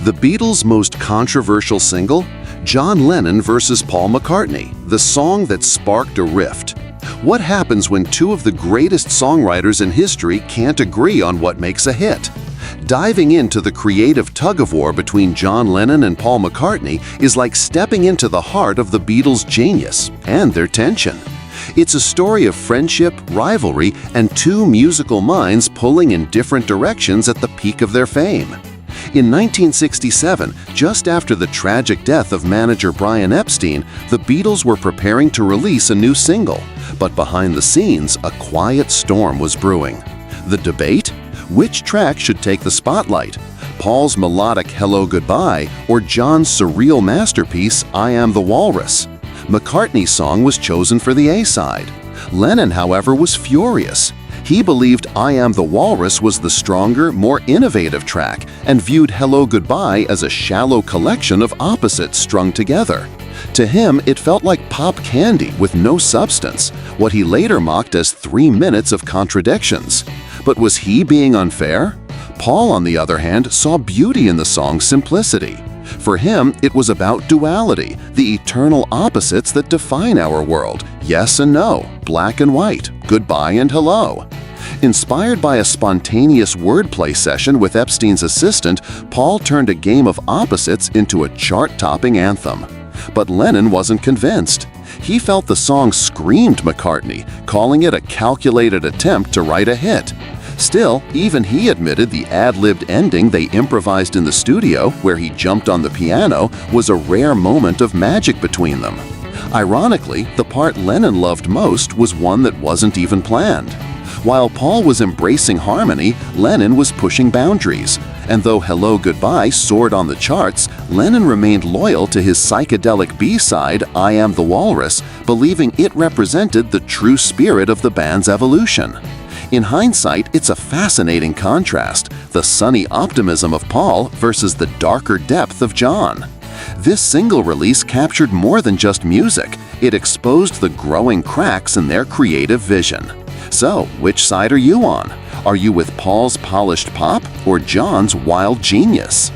The Beatles' most controversial single? John Lennon versus Paul McCartney, the song that sparked a rift. What happens when two of the greatest songwriters in history can't agree on what makes a hit? Diving into the creative tug-of-war between John Lennon and Paul McCartney is like stepping into the heart of the Beatles' genius and their tension. It's a story of friendship, rivalry, and two musical minds pulling in different directions at the peak of their fame. In 1967, just after the tragic death of manager Brian Epstein, the Beatles were preparing to release a new single. But behind the scenes, a quiet storm was brewing. The debate? Which track should take the spotlight? Paul's melodic Hello Goodbye or John's surreal masterpiece I Am the Walrus? McCartney's song was chosen for the A-side. Lennon, however, was furious. He believed I Am the Walrus was the stronger, more innovative track and viewed Hello Goodbye as a shallow collection of opposites strung together. To him, it felt like pop candy with no substance, what he later mocked as 3 minutes of contradictions. But was he being unfair? Paul, on the other hand, saw beauty in the song's simplicity. For him, it was about duality, the eternal opposites that define our world, yes and no, black and white, goodbye and hello. Inspired by a spontaneous wordplay session with Epstein's assistant, Paul turned a game of opposites into a chart-topping anthem. But Lennon wasn't convinced. He felt the song screamed McCartney, calling it a calculated attempt to write a hit. Still, even he admitted the ad-libbed ending they improvised in the studio, where he jumped on the piano, was a rare moment of magic between them. Ironically, the part Lennon loved most was one that wasn't even planned. While Paul was embracing harmony, Lennon was pushing boundaries. And though Hello Goodbye soared on the charts, Lennon remained loyal to his psychedelic B-side, I Am the Walrus, believing it represented the true spirit of the band's evolution. In hindsight, it's a fascinating contrast, the sunny optimism of Paul versus the darker depth of John. This single release captured more than just music, it exposed the growing cracks in their creative vision. So, which side are you on? Are you with Paul's polished pop or John's wild genius?